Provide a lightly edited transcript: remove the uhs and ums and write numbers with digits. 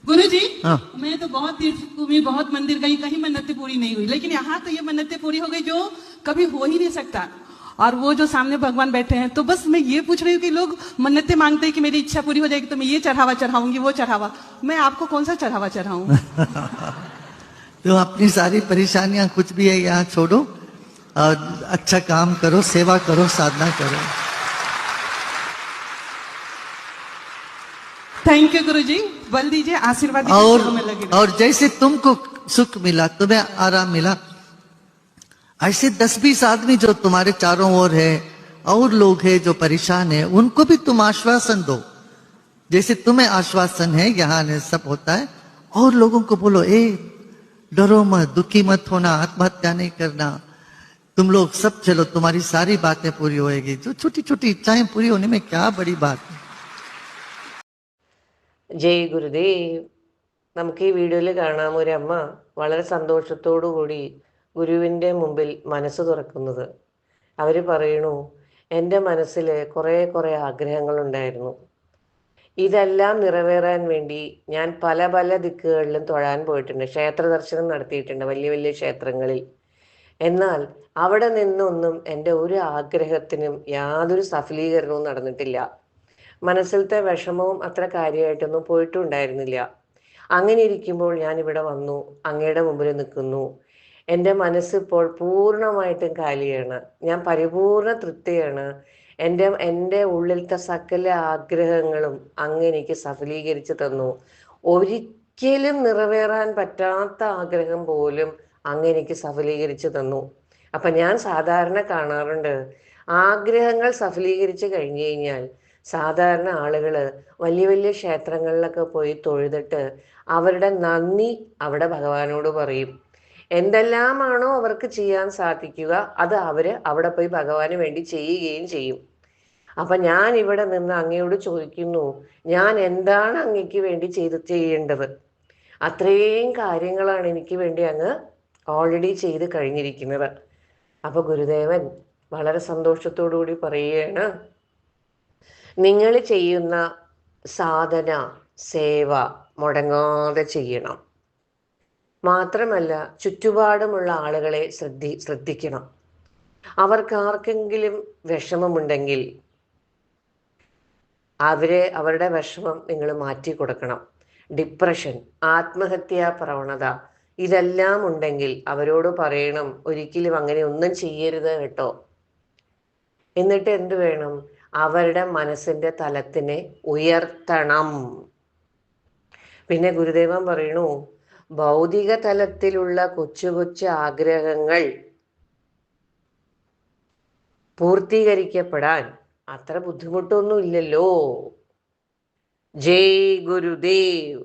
गुरुजी, मैं तो बहुत तीर्थ घूमी, बहुत मंदिर गई, कहीं मन्नतें पूरी नहीं हुई, लेकिन यहाँ तो ये मन्नतें पूरी हो गई जो कभी हो ही नहीं सकता। और वो जो सामने भगवान बैठे हैं, तो बस मैं ये पूछ रही हूँ कि लोग मन्नतें मांगते हैं कि मेरी इच्छा पूरी हो जाएगी तो मैं ये चढ़ावा चढ़ाऊंगी, वो चढ़ावा, मैं आपको कौन सा चढ़ावा चढ़ाऊं? तो अपनी सारी परेशानियां कुछ भी है यहाँ छोड़ो और अच्छा काम करो, सेवा करो, साधना करो। थैंक यू गुरुजी, बल दीजिए, आशीर्वाद दीजिए। और जैसे तुमको सुख मिला, तुम्हें आराम मिला, ऐसे 10-20 आदमी जो तुम्हारे चारों ओर है और लोग हैं जो परेशान है, उनको भी तुम आश्वासन दो। जैसे तुम्हें आश्वासन है यहाँ सब होता है, और लोगों को बोलो, डरो मत, दुखी मत होना, आत्महत्या नहीं करना, तुम लोग सब चलो, तुम्हारी सारी बातें पूरी होएगी। जो छोटी छोटी इच्छाएं पूरी होने में क्या बड़ी बात है। ജയ് ഗുരുദേവ്. നമുക്ക് ഈ വീഡിയോയിൽ കാണാം ഒരു അമ്മ വളരെ സന്തോഷത്തോടു കൂടി ഗുരുവിൻ്റെ മുമ്പിൽ മനസ്സ് തുറക്കുന്നത്. അവർ പറയണു, എൻ്റെ മനസ്സിൽ കുറേ ആഗ്രഹങ്ങളുണ്ടായിരുന്നു. ഇതെല്ലാം നിറവേറാൻ വേണ്ടി ഞാൻ പല പല ദിക്കുകളിലും തൊഴാൻ പോയിട്ടുണ്ട്, ക്ഷേത്ര ദർശനം നടത്തിയിട്ടുണ്ട് വലിയ വലിയ ക്ഷേത്രങ്ങളിൽ. എന്നാൽ അവിടെ നിന്നൊന്നും എൻ്റെ ഒരു ആഗ്രഹത്തിനും യാതൊരു സഫലീകരണവും നടന്നിട്ടില്ല. മനസ്സിലത്തെ വിഷമവും അത്ര കാര്യമായിട്ടൊന്നും പോയിട്ടുണ്ടായിരുന്നില്ല. അങ്ങനെ ഇരിക്കുമ്പോൾ ഞാൻ ഇവിടെ വന്നു, അങ്ങയുടെ മുമ്പിൽ നിൽക്കുന്നു. എൻ്റെ മനസ്സിപ്പോൾ പൂർണ്ണമായിട്ടും കാലിയാണ്, ഞാൻ പരിപൂർണ തൃപ്തിയാണ്. എൻ്റെ ഉള്ളിലത്തെ സകല ആഗ്രഹങ്ങളും അങ്ങ് എനിക്ക് സഫലീകരിച്ച് തന്നു. ഒരിക്കലും നിറവേറാൻ പറ്റാത്ത ആഗ്രഹം പോലും അങ്ങ് എനിക്ക് സഫലീകരിച്ച് തന്നു. അപ്പം ഞാൻ സാധാരണ കാണാറുണ്ട്, ആഗ്രഹങ്ങൾ സഫലീകരിച്ച് കഴിഞ്ഞു കഴിഞ്ഞാൽ സാധാരണ ആളുകൾ വലിയ വലിയ ക്ഷേത്രങ്ങളിലൊക്കെ പോയി തൊഴുതിട്ട് അവരുടെ നന്ദി അവിടെ ഭഗവാനോട് പറയും. എന്തെല്ലാമാണോ അവർക്ക് ചെയ്യാൻ സാധിക്കുക അത് അവിടെ പോയി ഭഗവാന് വേണ്ടി ചെയ്യുകയും ചെയ്യും. അപ്പൊ ഞാൻ ഇവിടെ നിന്ന് അങ്ങയോട് ചോദിക്കുന്നു, ഞാൻ എന്താണ് അങ്ങയ്ക്ക് വേണ്ടി ചെയ്യേണ്ടത്? അത്രയും കാര്യങ്ങളാണ് എനിക്ക് വേണ്ടി അങ്ങ് ഓൾറെഡി ചെയ്ത് കഴിഞ്ഞിരിക്കുന്നത്. അപ്പൊ ഗുരുദേവൻ വളരെ സന്തോഷത്തോടു കൂടി പറയുകയാണ്, നിങ്ങൾ ചെയ്യുന്ന സാധന സേവ മുടങ്ങാതെ ചെയ്യണം. മാത്രമല്ല ചുറ്റുപാടുമുള്ള ആളുകളെ ശ്രദ്ധിക്കണം. അവർക്ക് ആർക്കെങ്കിലും വിഷമമുണ്ടെങ്കിൽ അവരുടെ വിഷമം നിങ്ങൾ മാറ്റി കൊടുക്കണം. ഡിപ്രഷൻ, ആത്മഹത്യാ പ്രവണത ഇതെല്ലാം ഉണ്ടെങ്കിൽ അവരോട് പറയണം, ഒരിക്കലും അങ്ങനെ ഒന്നും ചെയ്യരുത് കേട്ടോ. എന്നിട്ട് എന്ത് വേണം? അവരുടെ മനസ്സിന്റെ തലത്തിനെ ഉയർത്തണം. പിന്നെ ഗുരുദേവൻ പറയണു, ഭൗതിക തലത്തിലുള്ള കൊച്ചു കൊച്ചു ആഗ്രഹങ്ങൾ പൂർത്തീകരിക്കപ്പെടാൻ അത്ര ബുദ്ധിമുട്ടൊന്നും ഇല്ലല്ലോ. ജയ് ഗുരുദേവ്.